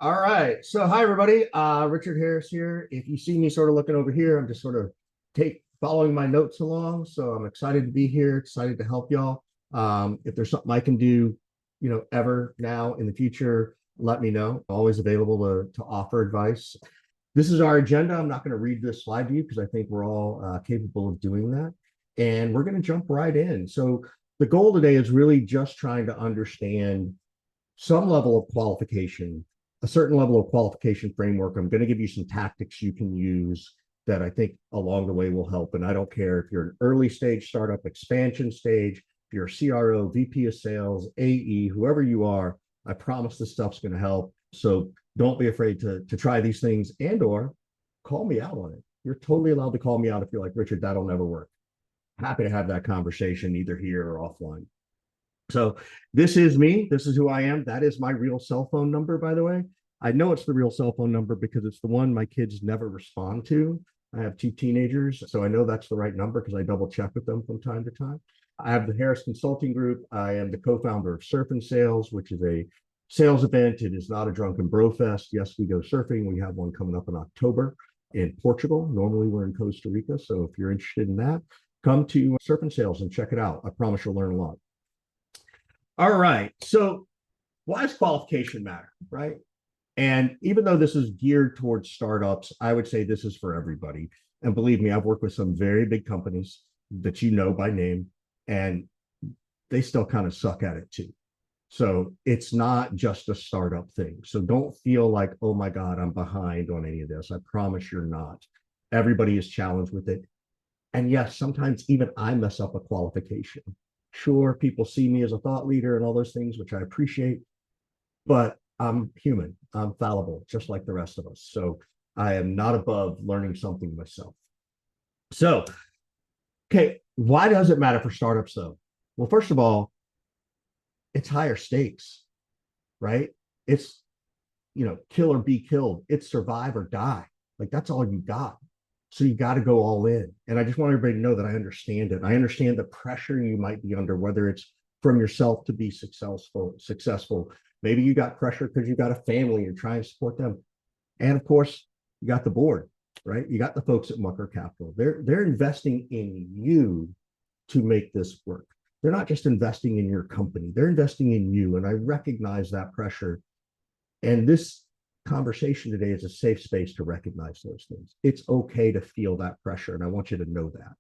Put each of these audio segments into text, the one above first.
All right. So hi everybody. Richard Harris here. If you see me sort of looking over here, I'm just sort of following my notes along. So I'm excited to be here, excited to help y'all. If there's something I can do, ever now in the future, let me know. Always available to offer advice. This is our agenda. I'm not going to read this slide to you because I think we're all capable of doing that. And we're going to jump right in. So the goal today is really just trying to understand some level of qualification, a certain level of qualification framework. I'm going to give you some tactics you can use that I think along the way will help. And I don't care if you're an early stage startup, expansion stage, if you're a CRO, VP of sales, AE, whoever you are, I promise this stuff's going to help. So don't be afraid to try these things or call me out on it. You're totally allowed to call me out if you're like, Richard, that'll never work. Happy to have that conversation either here or offline. So this is me. This is who I am. That is my real cell phone number, by the way. I know it's the real cell phone number because it's the one my kids never respond to. I have two teenagers, so I know that's the right number because I double check with them from time to time. I have the Harris Consulting Group. I am the co-founder of Surf and Sales, which is a sales event. It is not a drunken bro fest. Yes, we go surfing. We have one coming up in October in Portugal. Normally we're in Costa Rica. So if you're interested in that, come to Surf and Sales and check it out. I promise you'll learn a lot. All right. So why does qualification matter, right? And even though this is geared towards startups, I would say this is for everybody. And believe me, I've worked with some very big companies that you know by name, and they still kind of suck at it too. So it's not just a startup thing. So don't feel like, oh my God, I'm behind on any of this. I promise you're not. Everybody is challenged with it. And yes, sometimes even I mess up a qualification. Sure, people see me as a thought leader and all those things, which I appreciate, but I'm human. I'm fallible, just like the rest of us. So I am not above learning something myself. So, okay, why does it matter for startups though? Well, first of all, it's higher stakes, right? It's, kill or be killed. It's survive or die. Like that's all you got. So you got to go all in. And I just want everybody to know that I understand it. I understand the pressure you might be under, whether it's from yourself to be successful. Maybe you got pressure because you got a family, you're trying to support them. And of course, you got the board, right? You got the folks at Mucker Capital. They're investing in you to make this work. They're not just investing in your company, they're investing in you. And I recognize that pressure. And this conversation today is a safe space to recognize those things. It's okay to feel that pressure, and I want you to know that.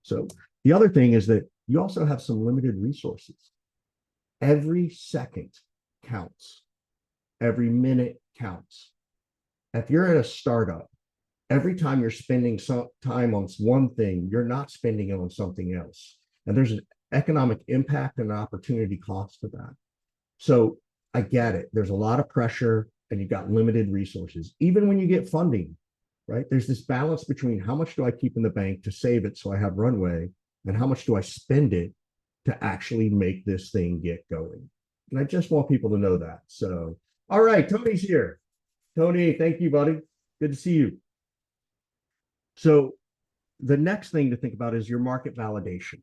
So the other thing is that you also have some limited resources. Every second counts. Every minute counts. If you're at a startup, every time you're spending some time on one thing, you're not spending it on something else. And there's an economic impact and an opportunity cost to that. So I get it. There's a lot of pressure and you've got limited resources. Even when you get funding, right? There's this balance between how much do I keep in the bank to save it so I have runway, and how much do I spend it to actually make this thing get going. And I just want people to know that. So, all right, Tony's here. Tony, thank you, buddy. Good to see you. So the next thing to think about is your market validation.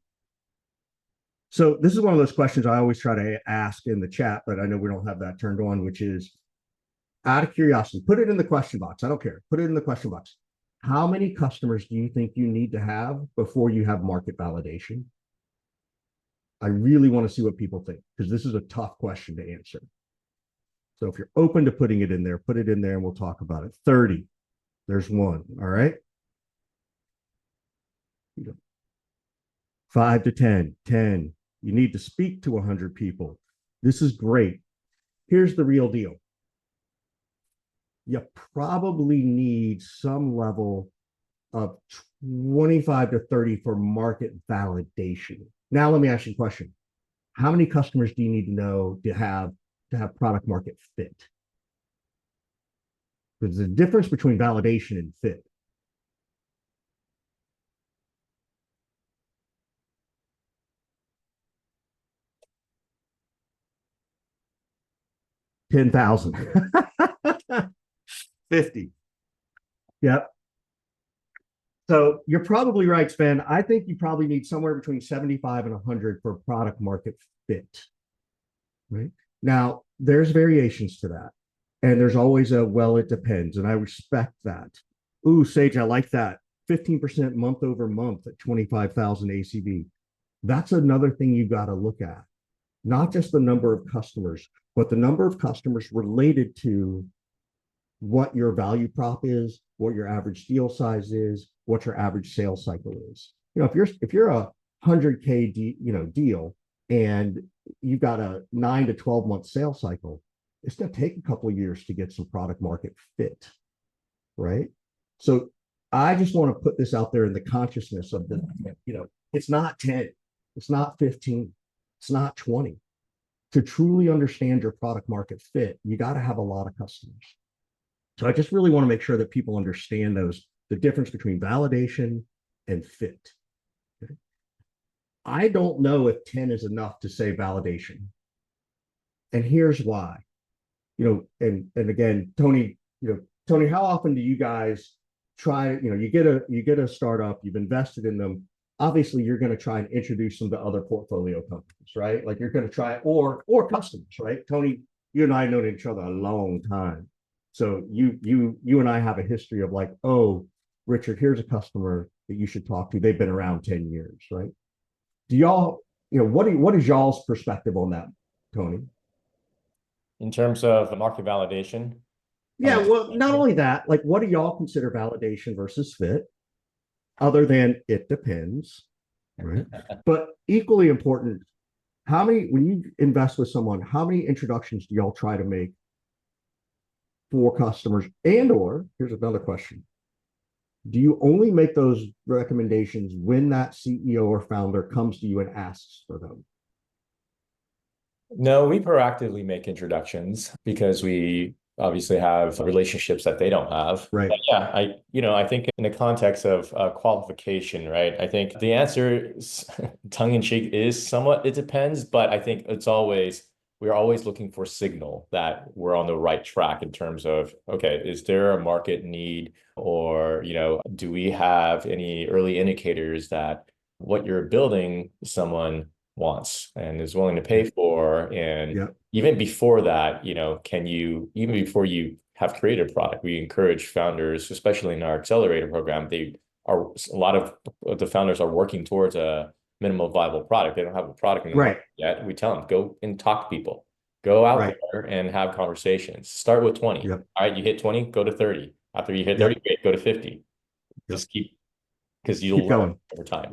So this is one of those questions I always try to ask in the chat, but I know we don't have that turned on, which is, out of curiosity, put it in the question box. I don't care. Put it in the question box. How many customers do you think you need to have before you have market validation? I really want to see what people think, because this is a tough question to answer. So if you're open to putting it in there, put it in there and we'll talk about it. 30. There's one. All right. 5 to 10. 10. You need to speak to 100 people. This is great. Here's the real deal. You probably need some level of 25 to 30 for market validation. Now, let me ask you a question. How many customers do you need to know to have product market fit? There's a difference between validation and fit. $10,000. 50. Yep. So you're probably right, Sven. I think you probably need somewhere between 75 and 100 for product market fit. Right? Now, there's variations to that. And there's always a, well, it depends. And I respect that. Ooh, Sage, I like that. 15% month over month at 25,000 ACV. That's another thing you got to look at. Not just the number of customers, but the number of customers related to what your value prop is, what your average deal size is, what your average sales cycle is. If you're a 100K deal and you've got a 9 to 12 month sales cycle, it's going to take a couple of years to get some product market fit, right? So I just want to put this out there in the consciousness of it's not 10, it's not 15, it's not 20. To truly understand your product market fit, you got to have a lot of customers. So I just really want to make sure that people understand the difference between validation and fit. Okay? I don't know if 10 is enough to say validation. And here's why. And again, Tony, how often do you guys try, you get a startup, you've invested in them. Obviously, you're going to try and introduce them to other portfolio companies, right? Like you're going to try, or customers, right? Tony, you and I have known each other a long time. So you and I have a history of like, oh, Richard, here's a customer that you should talk to. They've been around 10 years, right? Do y'all, what is y'all's perspective on that, Tony? In terms of market validation? Yeah, well, not only that, like what do y'all consider validation versus fit? Other than it depends, right? But equally important, when you invest with someone, how many introductions do y'all try to make for customers? Or here's another question. Do you only make those recommendations when that CEO or founder comes to you and asks for them? No, we proactively make introductions because we obviously have relationships that they don't have. Right. But yeah, I think in the context of qualification, right? I think the answer, tongue in cheek, is somewhat, it depends, but I think we're always looking for signal that we're on the right track in terms of, okay, is there a market need, or, do we have any early indicators that what you're building someone wants and is willing to pay for? And Yep. even before that, even before you have created a product, we encourage founders, especially in our accelerator program, a lot of the founders are working towards a minimal viable product. They don't have a product in the market yet. We tell them, go and talk to people, go out there and have conversations. Start with 20. Yep. All right, you hit 20, go to 30. After you hit 30, go to 50. Just because you'll learn going over time.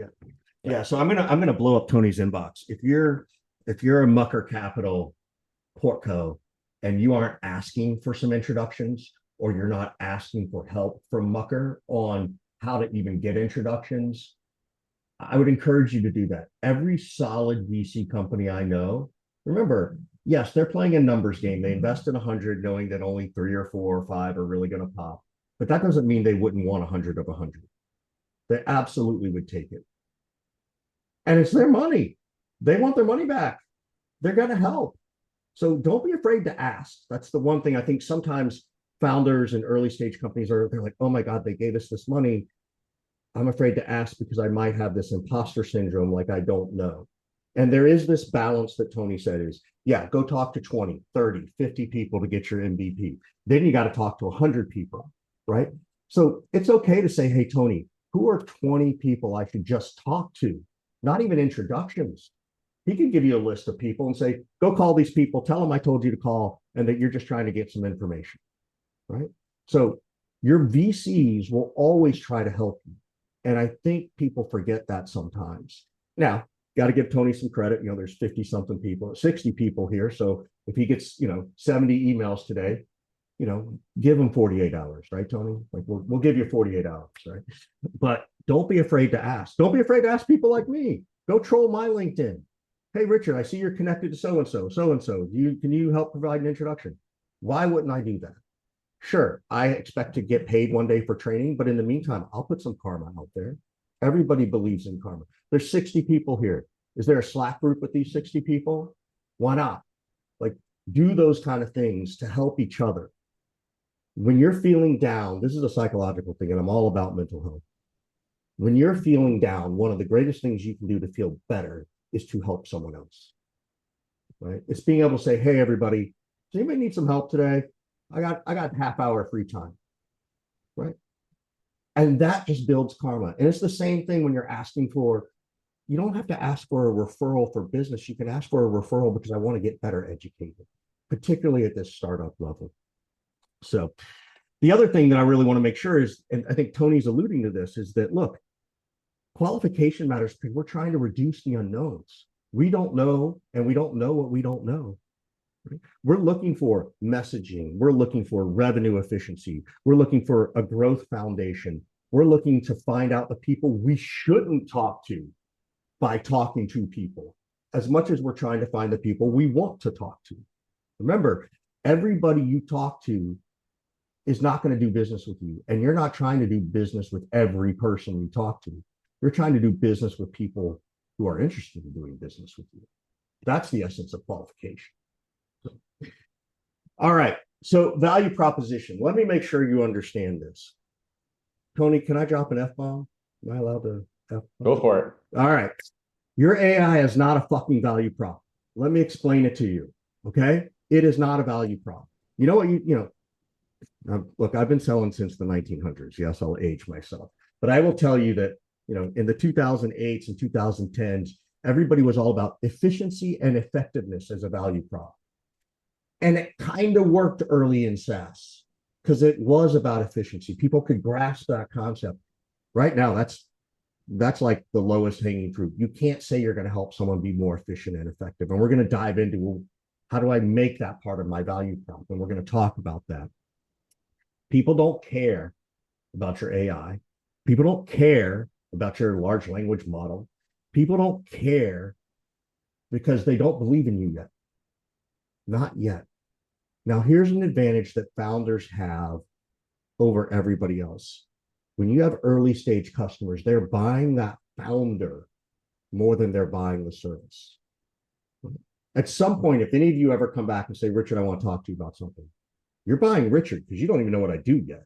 Yeah. So I'm gonna blow up Tony's inbox. If you're a Mucker Capital portco and you aren't asking for some introductions, or you're not asking for help from Mucker on how to even get introductions, I would encourage you to do that. Every solid VC company I know, remember, yes, they're playing a numbers game. They invest in 100 knowing that only 3 or 4 or 5 are really going to pop. But that doesn't mean they wouldn't want 100 of 100. They absolutely would take it. And it's their money. They want their money back. They're going to help. So don't be afraid to ask. That's the one thing I think sometimes founders and early stage companies they're like, oh my God, they gave us this money. I'm afraid to ask because I might have this imposter syndrome, like I don't know. And there is this balance that Tony said is, yeah, go talk to 20, 30, 50 people to get your MVP. Then you got to talk to 100 people, right? So it's okay to say, hey, Tony, who are 20 people I should just talk to? Not even introductions. He can give you a list of people and say, go call these people, tell them I told you to call and that you're just trying to get some information, right? So your VCs will always try to help you. And I think people forget that sometimes. Now, got to give Tony some credit. There's 50 something people, 60 people here. So if he gets, 70 emails today, give him 48 hours, right, Tony? Like we'll give you 48 hours, right? But don't be afraid to ask. Don't be afraid to ask people like me. Go troll my LinkedIn. Hey, Richard, I see you're connected to so-and-so. Can you help provide an introduction? Why wouldn't I do that? Sure, I expect to get paid one day for training, but in the meantime, I'll put some karma out there. Everybody believes in karma. There's 60 people here. Is there a Slack group with these 60 people? Why not? Like, do those kind of things to help each other. When you're feeling down, this is a psychological thing, and I'm all about mental health. When you're feeling down, one of the greatest things you can do to feel better is to help someone else, right? It's being able to say, hey, everybody, does anybody need some help today? I got half hour free time, right? And that just builds karma. And it's the same thing when you're asking for, you don't have to ask for a referral for business. You can ask for a referral because I want to get better educated, particularly at this startup level. So the other thing that I really want to make sure is, and I think Tony's alluding to this, is that look, qualification matters because we're trying to reduce the unknowns. We don't know, and we don't know what we don't know. We're looking for messaging. We're looking for revenue efficiency. We're looking for a growth foundation. We're looking to find out the people we shouldn't talk to by talking to people, as much as we're trying to find the people we want to talk to. Remember, everybody you talk to is not going to do business with you. And you're not trying to do business with every person you talk to. You're trying to do business with people who are interested in doing business with you. That's the essence of qualification. All right. So value proposition. Let me make sure you understand this. Tony, can I drop an F-bomb? Am I allowed to F-bomb? Go for it. All right. Your AI is not a fucking value prop. Let me explain it to you. Okay. It is not a value prop. You know what look, I've been selling since the 1900s. Yes, I'll age myself. But I will tell you that, in the 2008s and 2010s, everybody was all about efficiency and effectiveness as a value prop. And it kind of worked early in SaaS because it was about efficiency. People could grasp that concept. Right now, that's like the lowest hanging fruit. You can't say you're going to help someone be more efficient and effective. And we're going to dive into, well, how do I make that part of my value prop? And we're going to talk about that. People don't care about your AI. People don't care about your large language model. People don't care because they don't believe in you yet. Not yet. Now, here's an advantage that founders have over everybody else. When you have early stage customers, they're buying that founder more than they're buying the service. At some point, if any of you ever come back and say, Richard, I want to talk to you about something, you're buying Richard because you don't even know what I do yet.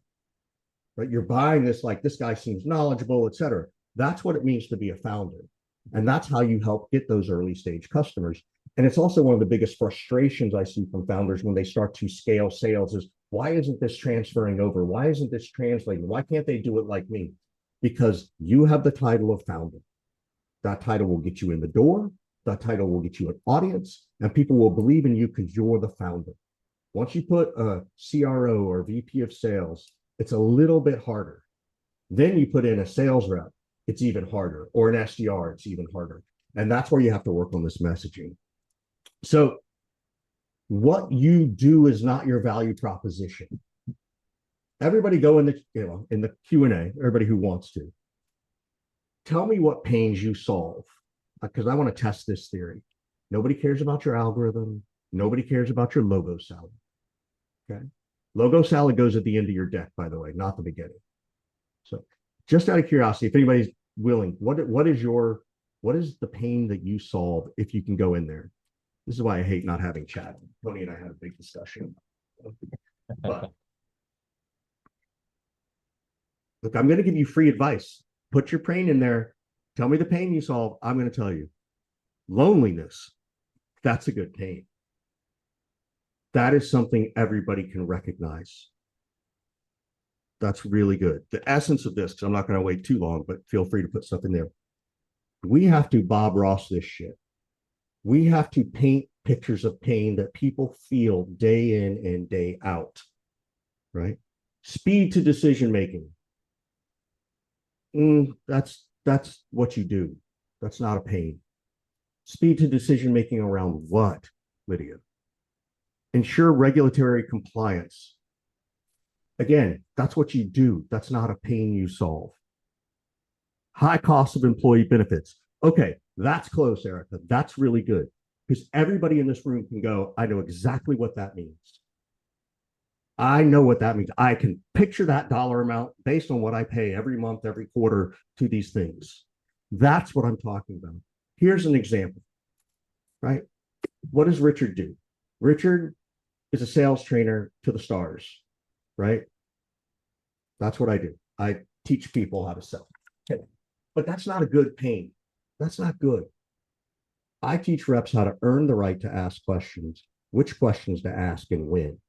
Right? You're buying this like this guy seems knowledgeable, et cetera. That's what it means to be a founder. And that's how you help get those early stage customers. And it's also one of the biggest frustrations I see from founders when they start to scale sales is, why isn't this transferring over? Why isn't this translating? Why can't they do it like me? Because you have the title of founder. That title will get you in the door. That title will get you an audience, and people will believe in you because you're the founder. Once you put a CRO or VP of sales, it's a little bit harder. Then you put in a sales rep, it's even harder, or an SDR, it's even harder. And that's where you have to work on this messaging. So what you do is not your value proposition. Everybody go in the Q&A, everybody who wants to. Tell me what pains you solve, because I want to test this theory. Nobody cares about your algorithm. Nobody cares about your logo salad. Okay. Logo salad goes at the end of your deck, by the way, not the beginning. So just out of curiosity, if anybody's willing, what is the pain that you solve if you can go in there? This is why I hate not having chat. Tony and I had a big discussion. But look, I'm going to give you free advice. Put your pain in there. Tell me the pain you solve. I'm going to tell you. Loneliness. That's a good pain. That is something everybody can recognize. That's really good. The essence of this, because I'm not going to wait too long, but feel free to put stuff in there. We have to Bob Ross this shit. We have to paint pictures of pain that people feel day in and day out, right? Speed to decision making. That's what you do. That's not a pain. Speed to decision making around what, Lydia? Ensure regulatory compliance. Again, that's what you do. That's not a pain you solve. High cost of employee benefits. Okay, that's close, Erica. That's really good. Because everybody in this room can go, I know exactly what that means. I know what that means. I can picture that dollar amount based on what I pay every month, every quarter to these things. That's what I'm talking about. Here's an example, right? What does Richard do? Richard is a sales trainer to the stars, right? That's what I do. I teach people how to sell. Okay. But that's not a good pain. That's not good. I teach reps how to earn the right to ask questions, which questions to ask and when.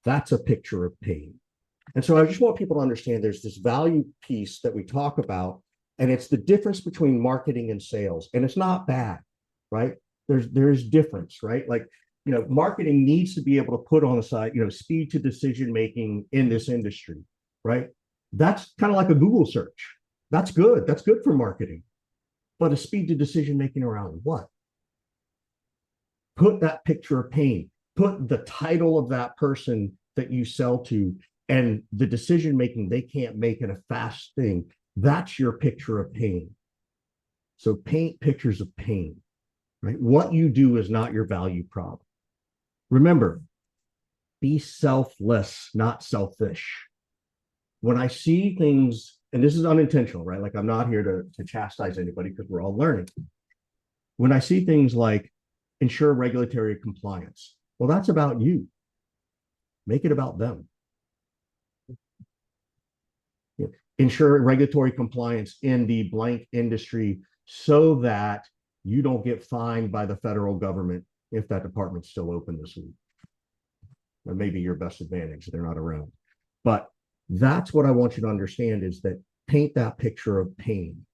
That's a picture of pain. And so I just want people to understand there's this value piece that we talk about, and it's the difference between marketing and sales. And it's not bad, right? There's difference, right? Like, marketing needs to be able to put on the side, speed to decision making in this industry, right? That's kind of like a Google search. That's good. That's good for marketing. But a speed to decision making around what? Put that picture of pain, put the title of that person that you sell to and the decision making they can't make in a fast thing. That's your picture of pain. So paint pictures of pain, right? What you do is not your value prop. Remember, be selfless, not selfish. When I see things, and this is unintentional, right? Like I'm not here to chastise anybody because we're all learning. When I see things like ensure regulatory compliance, well, that's about you. Make it about them. Ensure regulatory compliance in the blank industry so that you don't get fined by the federal government if that department's still open this week. Or maybe your best advantage, they're not around. But that's what I want you to understand is that paint that picture of pain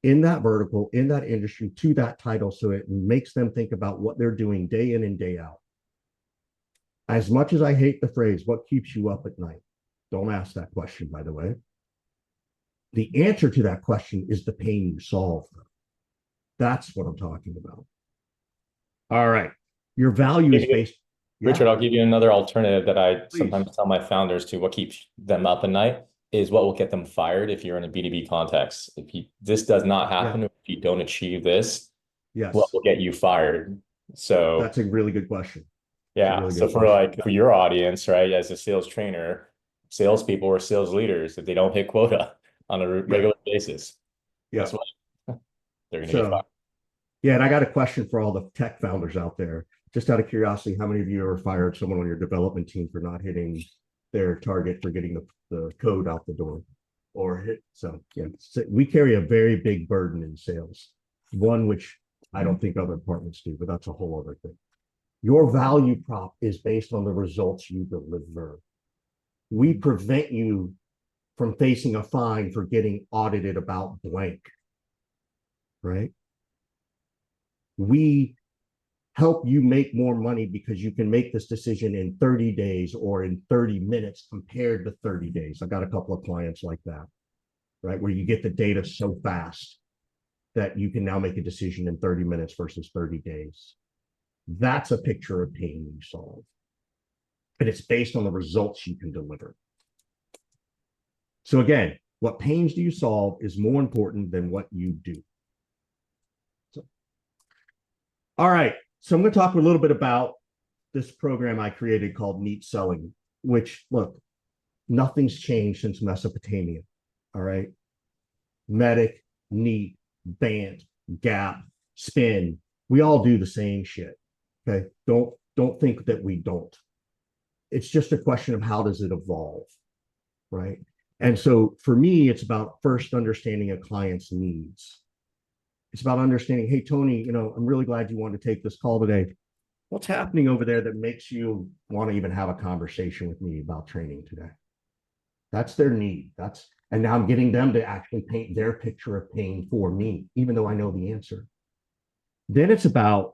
in that vertical, in that industry, to that title, so it makes them think about what they're doing day in and day out. As much as I hate the phrase, what keeps you up at night? Don't ask that question, by the way. The answer to that question is the pain you solve. That's what I'm talking about. All right. Your value is based. Richard, Yeah, I'll give you another alternative that I please. sometimes tell my founders to what keeps them up at night is what will get them fired if you're in a B2B context. This does not happen, if you don't achieve this, Yes, what will get you fired? So that's a really good question. Yeah. Really So for your audience, right, as a sales trainer, salespeople or sales leaders, if they don't hit quota on a regular basis, guess what? They're going to get fired. Yeah, and I got a question for all the tech founders out there. Just out of curiosity, how many of you ever fired someone on your development team for not hitting their target for getting the code out the door? So we carry a very big burden in sales, one which I don't think other departments do, but that's a whole other thing. Your value prop is based on the results you deliver. We prevent you from facing a fine for getting audited about blank, right? We help you make more money because you can make this decision in 30 days or in 30 minutes compared to 30 days. I've got a couple of clients like that, right? Where you get the data so fast that you can now make a decision in 30 minutes versus 30 days. That's a picture of pain you solve. And it's based on the results you can deliver. So again, what pains do you solve is more important than what you do. All right. So I'm going to talk a little bit about this program I created called Neat Selling, which, look, nothing's changed since Mesopotamia. All right. Medic, Neat, Bant, Gap, Spin. We all do the same shit. Okay. Don't think that we don't. It's just a question of how does it evolve, right? And so for me, it's about first understanding a client's needs. It's about understanding, hey, Tony, I'm really glad you wanted to take this call today. What's happening over there that makes you want to even have a conversation with me about training today? That's their need. And now I'm getting them to actually paint their picture of pain for me, even though I know the answer. Then it's about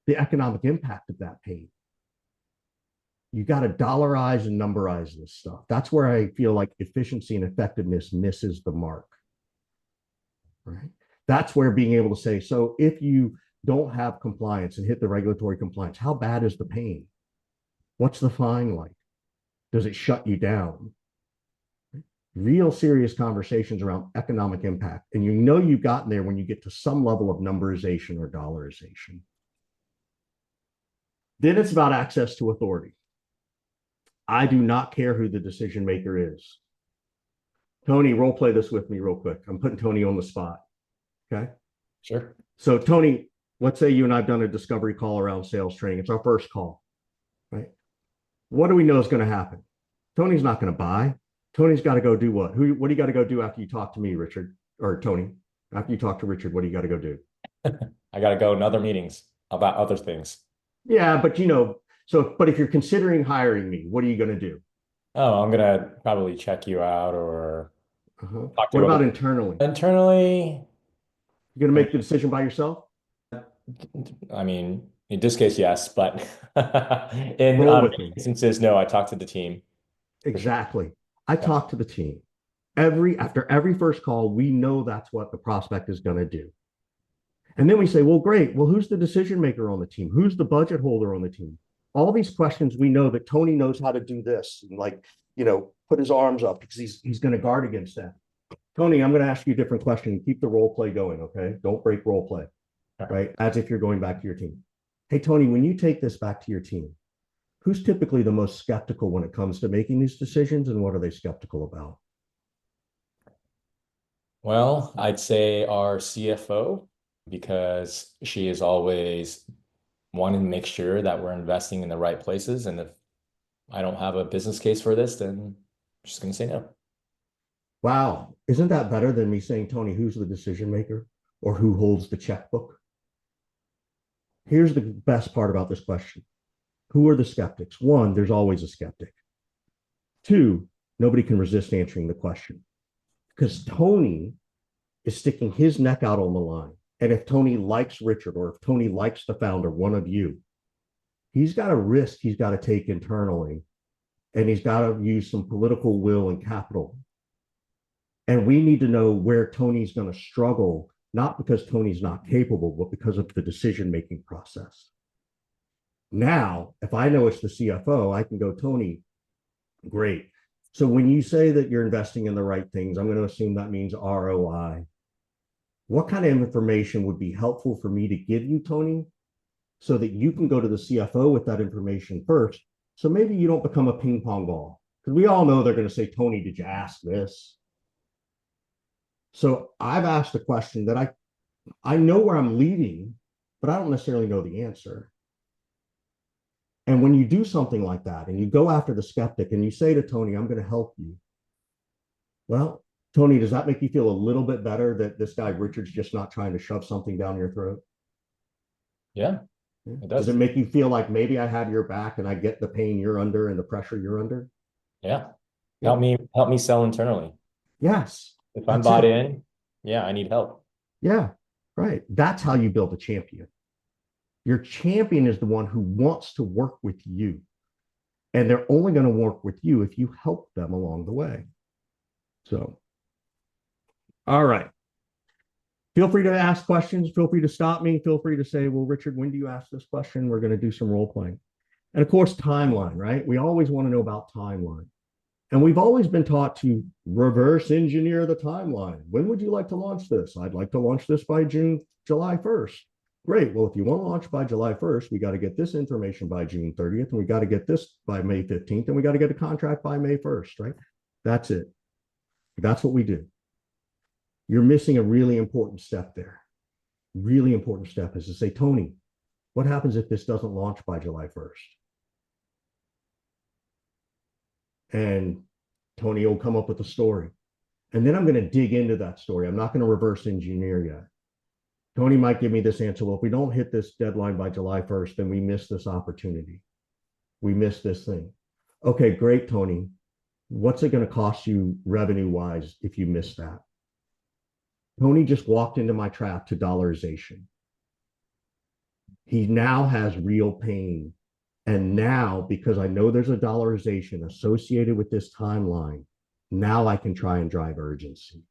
the economic impact of that pain. You got to dollarize and numberize this stuff. That's where I feel like efficiency and effectiveness misses the mark, right? That's where being able to say, so if you don't have compliance and hit the regulatory compliance, how bad is the pain? What's the fine like? Does it shut you down? Real serious conversations around economic impact. And you've gotten there when you get to some level of numberization or dollarization. Then it's about access to authority. I do not care who the decision maker is. Tony, role play this with me real quick. I'm putting Tony on the spot. Okay. Sure. So Tony, let's say you and I've done a discovery call around sales training. It's our first call, right? What do we know is going to happen? Tony's not going to buy. Tony's got to go do what? What do you got to go do after you talk to me, Richard? Or Tony, after you talk to Richard, what do you got to go do? I got to go in other meetings about other things. Yeah, but So, but if you're considering hiring me, what are you going to do? Oh, I'm gonna probably check you out or talk What to about other internally? internally. You're going to I make the decision by yourself? I mean, in this case, yes, but in Roll with many me. instances, no. I talked to the team for sure. Exactly. I Yeah. talk to the team. After every first call, we know that's what the prospect is going to do. And then we say, well, great. Well, who's the decision maker on the team? Who's the budget holder on the team? All these questions, we know that Tony knows how to do this and put his arms up because he's going to guard against that. Tony, I'm going to ask you a different question. Keep the role play going, okay? Don't break role play, All right. right? As if you're going back to your team. Hey, Tony, when you take this back to your team, who's typically the most skeptical when it comes to making these decisions, and what are they skeptical about? Well, I'd say our CFO, because she is always wanting to make sure that we're investing in the right places. And if I don't have a business case for this, then I'm just going to say no. Wow, isn't that better than me saying, Tony, who's the decision maker or who holds the checkbook? Here's the best part about this question. Who are the skeptics? One, there's always a skeptic. Two, nobody can resist answering the question because Tony is sticking his neck out on the line. And if Tony likes Richard or if Tony likes the founder, one of you, he's got a risk he's got to take internally, and he's got to use some political will and capital. And we need to know where Tony's going to struggle, not because Tony's not capable, but because of the decision-making process. Now, if I know it's the CFO, I can go, Tony, great. So when you say that you're investing in the right things, I'm going to assume that means ROI. What kind of information would be helpful for me to give you, Tony, so that you can go to the CFO with that information first? So maybe you don't become a ping pong ball, because we all know they're going to say, Tony, did you ask this? So I've asked a question that I know where I'm leading, but I don't necessarily know the answer. And when you do something like that and you go after the skeptic and you say to Tony, I'm going to help you. Well, Tony, does that make you feel a little bit better that this guy Richard's just not trying to shove something down your throat? Yeah, it Does it does. make you feel like maybe I have your back and I get the pain you're under and the pressure you're under? Yeah. Yeah. Help me sell internally. Yes. If I'm That's bought it. in, yeah, I need help. Yeah. Right. That's how you build a champion. Your champion is the one who wants to work with you. And they're only going to work with you if you help them along the way. So, all right. Feel free to ask questions. Feel free to stop me. Feel free to say, well, Richard, when do you ask this question? We're going to do some role playing. And of course, timeline, right? We always want to know about timeline. And we've always been taught to reverse engineer the timeline. When would you like to launch this? I'd like to launch this by July 1st. Great. Well, if you want to launch by July 1st, we got to get this information by June 30th, and we got to get this by May 15th, and we got to get a contract by May 1st, right? That's it. That's what we do. You're missing a really important step there. Really important step is to say, Tony, what happens if this doesn't launch by July 1st? And Tony will come up with a story. And then I'm going to dig into that story. I'm not going to reverse engineer yet. Tony might give me this answer. Well, if we don't hit this deadline by July 1st, then we miss this opportunity. We miss this thing. Okay, great, Tony. What's it going to cost you revenue wise if you miss that? Tony just walked into my trap to dollarization. He now has real pain. And now, because I know there's a dollarization associated with this timeline, now I can try and drive urgency.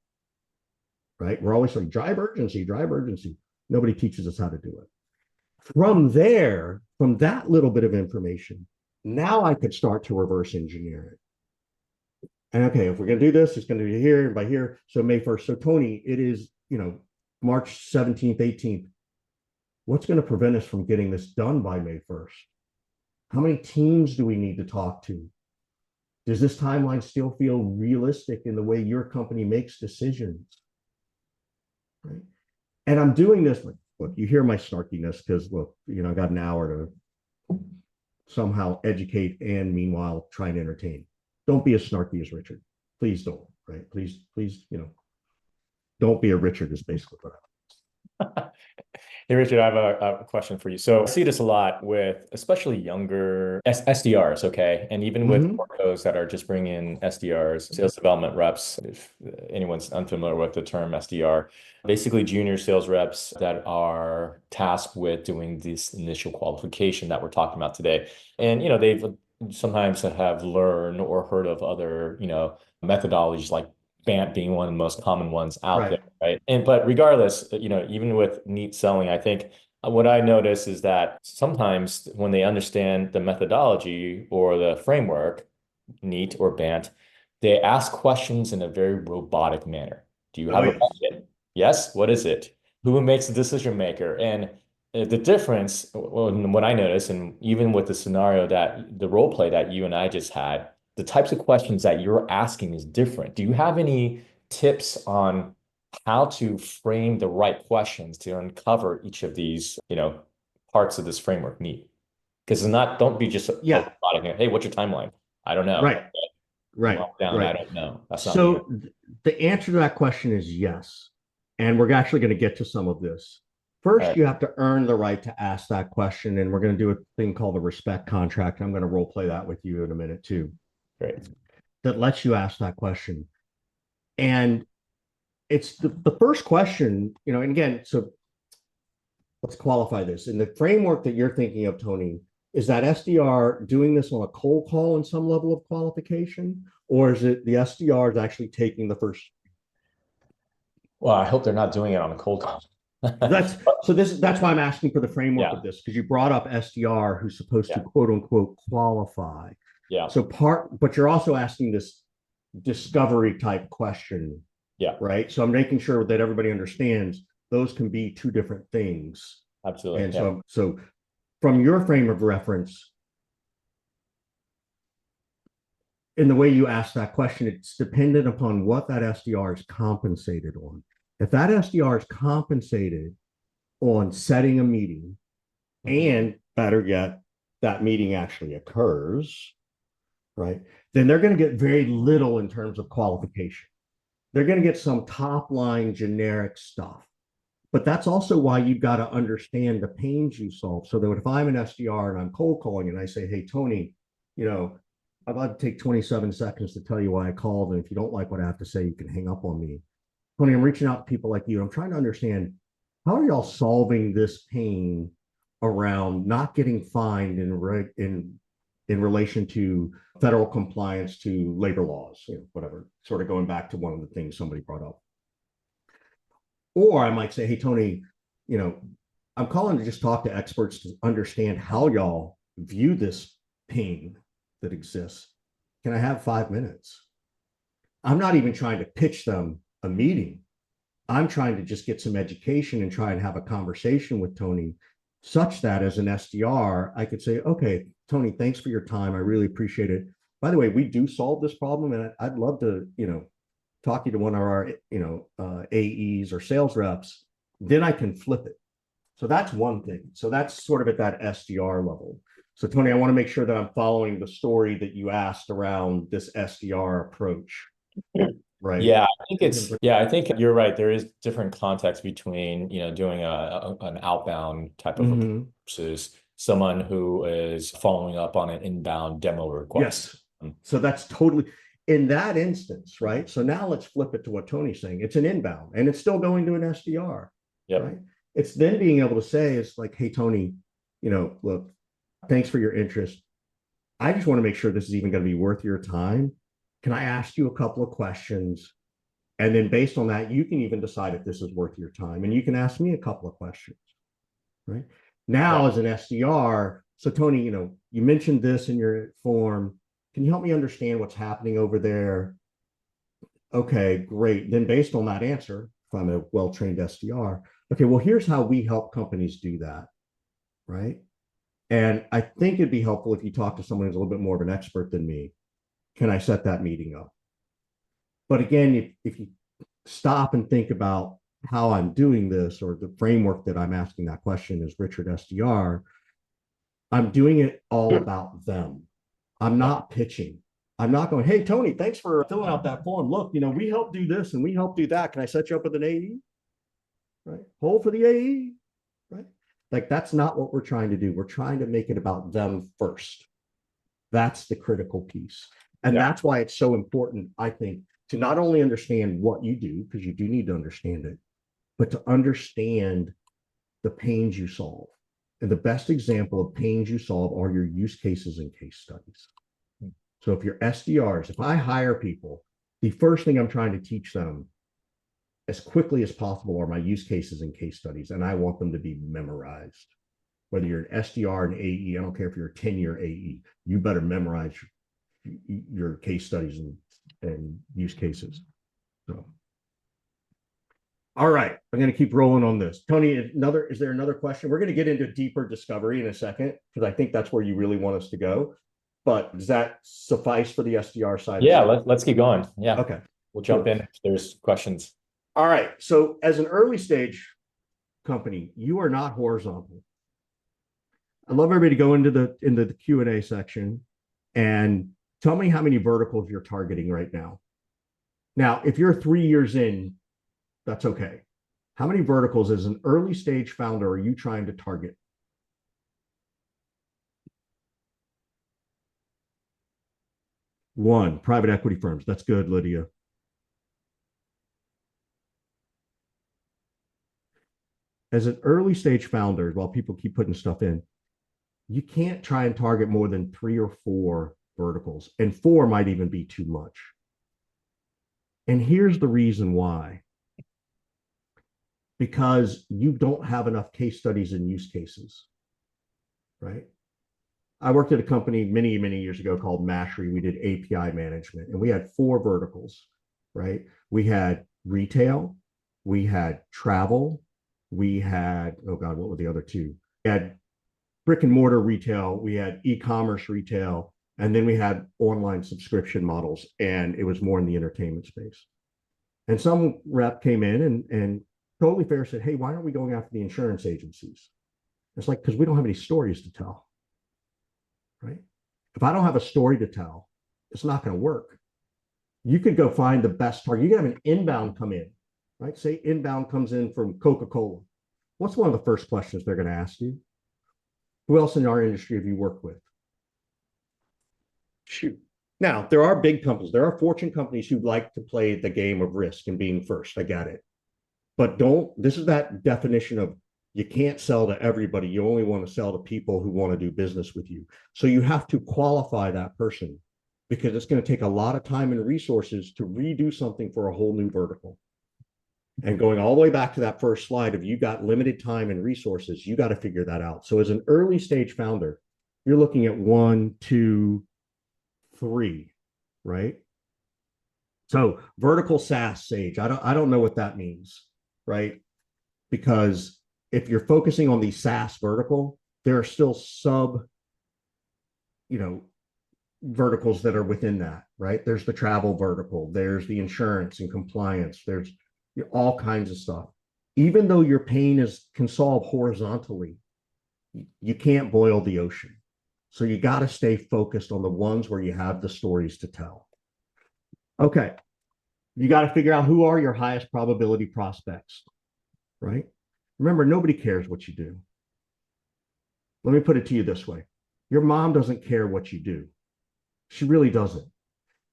Right? We're always saying, drive urgency, drive urgency. Nobody teaches us how to do it. From there, from that little bit of information, now I could start to reverse engineer it. And okay, if we're going to do this, it's going to be here and by here. So May 1st. So Tony, it is, March 17th, 18th. What's going to prevent us from getting this done by May 1st? How many teams do we need to talk to? Does this timeline still feel realistic in the way your company makes decisions? Right? And I'm doing this, look, you hear my snarkiness because, look, I got an hour to somehow educate and meanwhile try and entertain. Don't be as snarky as Richard. Please don't, right? Please, don't be a Richard is basically what Hey, Richard, I have a question for you. So I see this a lot with especially younger SDRs, okay? And even with Hmm. those that are just bringing in SDRs, sales development reps, if anyone's unfamiliar with the term SDR, basically junior sales reps that are tasked with doing this initial qualification that we're talking about today. And, they've sometimes have learned or heard of other, methodologies like BANT being one of the most common ones out there, Right. right? But regardless, even with neat selling, I think what I notice is that sometimes when they understand the methodology or the framework, neat or BANT, they ask questions in a very robotic manner. Do you Oh, have a yes. budget? Yes. What is it? Who makes the decision maker? And the difference, what I notice, and even with the scenario the role play that you and I just had, the types of questions that you're asking is different. Do you have any tips on how to frame the right questions to uncover each of these, parts of this framework need? Because it's not, don't be just a Yeah. robotic, hey, what's your timeline? I don't know. Right. Right. Well, down, I Right. don't know. That's not me. So the answer to that question is yes. And we're actually going to get to some of this. All First, right, you have to earn the right to ask that question. And we're going to do a thing called the respect contract. I'm going to role play that with you in a minute too, great. that lets you ask that question. And it's the first question, and again, so let's qualify this. In the framework that you're thinking of, Tony, is that SDR doing this on a cold call in some level of qualification? Or is it the SDR is actually taking the first? Well, I hope they're not doing it on a cold call. That's so that's why I'm asking for the framework Yeah, of this, because you brought up SDR who's supposed to yeah, quote unquote qualify. yeah, So but you're also asking this discovery type question, yeah, right? So I'm making sure that everybody understands those can be two different things. absolutely. And Yeah. so from your frame of reference, in the way you ask that question, it's dependent upon what that SDR is compensated on. If that SDR is compensated on setting a meeting, Mhm. and better yet, that meeting actually occurs, right? Then they're going to get very little in terms of qualification. They're going to get some top line generic stuff. But that's also why you've got to understand the pains you solve. So that if I'm an SDR and I'm cold calling and I say, hey, Tony, you know, I'd like to take 27 seconds to tell you why I called. And if you don't like what I have to say, you can hang up on me. Tony, I'm reaching out to people like you. I'm trying to understand how are y'all solving this pain around not getting fined in relation to federal compliance to labor laws, whatever, sort of going back to one of the things somebody brought up. Or I might say, hey, Tony, you know, I'm calling to just talk to experts to understand how y'all view this pain that exists. Can I have 5 minutes? I'm not even trying to pitch them a meeting. I'm trying to just get some education and try and have a conversation with Tony, such that as an SDR, I could say, okay, Tony, thanks for your time. I really appreciate it. By the way, we do solve this problem, and I'd love to, talk you to one of our, AEs or sales reps. Then I can flip it. So that's one thing. So that's sort of at that SDR level. So Tony, I want to make sure that I'm following the story that you asked around this SDR approach, right? I think you're right. There is different context between, doing an outbound type of approach Mm-hmm. versus someone who is following up on an inbound demo request. Yes. So that's totally in that instance, right? So now let's flip it to what Tony's saying. It's an inbound and it's still going to an SDR, Yep. right? It's then being able to say, it's like, hey, Tony, look, thanks for your interest. I just want to make sure this is even going to be worth your time. Can I ask you a couple of questions? And then based on that, you can even decide if this is worth your time. And you can ask me a couple of questions, right? Now, Yeah. as an SDR, so Tony, you mentioned this in your form. Can you help me understand what's happening over there? Okay, great. Then, based on that answer, if I'm a well trained SDR, okay, well, here's how we help companies do that, right? And I think it'd be helpful if you talk to someone who's a little bit more of an expert than me. Can I set that meeting up? But again, if you stop and think about how I'm doing this or the framework that I'm asking that question is Richard SDR, I'm doing it all about them. I'm Yeah. not pitching. I'm not going, hey, Tony, thanks for filling out that form. Look, we help do this and we help do that. Can I set you up with an AE? right? Hold for the AE, right? Like that's not what we're trying to do. We're trying to make it about them first. That's the critical piece. And that's why it's so important, I think, to not only understand what you do, because you do need to understand it, but to understand the pains you solve. And the best example of pains you solve are your use cases and case studies. So if you're SDRs, if I hire people, the first thing I'm trying to teach them as quickly as possible are my use cases and case studies. And I want them to be memorized. Whether you're an SDR, an AE, I don't care if you're a 10-year AE, you better memorize your case studies and use cases. So, all right, I'm going to keep rolling on this. Tony, is there another question? We're going to get into deeper discovery in a second, because I think that's where you really want us to go. But does that suffice for the SDR side? Yeah, let's keep going. Yeah. Okay. We'll jump in if there's questions. All right. So as an early stage company, you are not horizontal. I'd love everybody to go into the Q&A section and tell me how many verticals you're targeting right now. Now, if you're 3 years in, that's okay. How many verticals as an early stage founder are you trying to target? One, private equity firms. That's good, Lydia. As an early stage founder, while people keep putting stuff in, you can't try and target more than 3 or 4 verticals, and 4 might even be too much. And here's the reason why. Because you don't have enough case studies and use cases, right? I worked at a company many, many years ago called Mastery. We did API management, and we had 4 verticals, right? We had retail, we had travel, we had, oh God, what were the other 2? We had brick and mortar retail, we had e-commerce retail, and then we had online subscription models, and it was more in the entertainment space. And some rep came in and totally fair said, hey, why aren't we going after the insurance agencies? It's like, because we don't have any stories to tell, right? If I don't have a story to tell, it's not going to work. You could go find the best target. You can have an inbound come in, right? Say inbound comes in from Coca-Cola. What's one of the first questions they're going to ask you? Who else in our industry have you worked with? Shoot. Now, there are big companies. There are Fortune companies who like to play the game of risk and being first. I got it. But this is that definition of you can't sell to everybody. You only want to sell to people who want to do business with you. So you have to qualify that person, because it's going to take a lot of time and resources to redo something for a whole new vertical. And going all the way back to that first slide of you got limited time and resources, you got to figure that out. So as an early stage founder, you're looking at 1, 2, 3, right? So vertical SaaS Sage, I don't know what that means, right? Because if you're focusing on the SaaS vertical, there are still verticals that are within that, right? There's the travel vertical, there's the insurance and compliance, there's all kinds of stuff. Even though your pain can solve horizontally, you can't boil the ocean. So you got to stay focused on the ones where you have the stories to tell. Okay. You got to figure out who are your highest probability prospects, right? Remember, nobody cares what you do. Let me put it to you this way. Your mom doesn't care what you do. She really doesn't.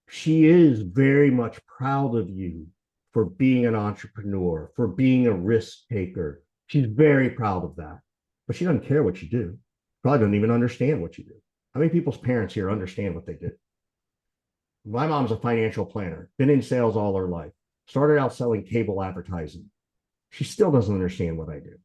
She is very much proud of you for being an entrepreneur, for being a risk taker. She's very proud of that, but she doesn't care what you do. Probably doesn't even understand what you do. How many people's parents here understand what they did? My mom's a financial planner, been in sales all her life, started out selling cable advertising. She still doesn't understand what I do,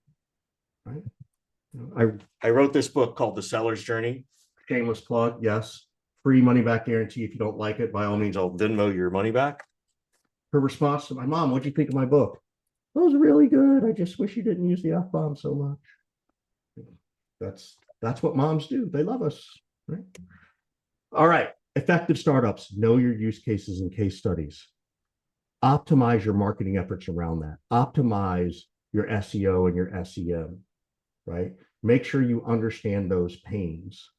right? I wrote this book called The Seller's Journey. Shameless plug, yes. Free money back guarantee. If you don't like it, by all means, I'll Venmo your money back. Her response to my mom, what'd you think of my book? It was really good. I just wish you didn't use the F-bomb so much. That's what moms do. They love us, right? All right. Effective startups. Know your use cases and case studies. Optimize your marketing efforts around that. Optimize your SEO and your SEM, right? Make sure you understand those pains.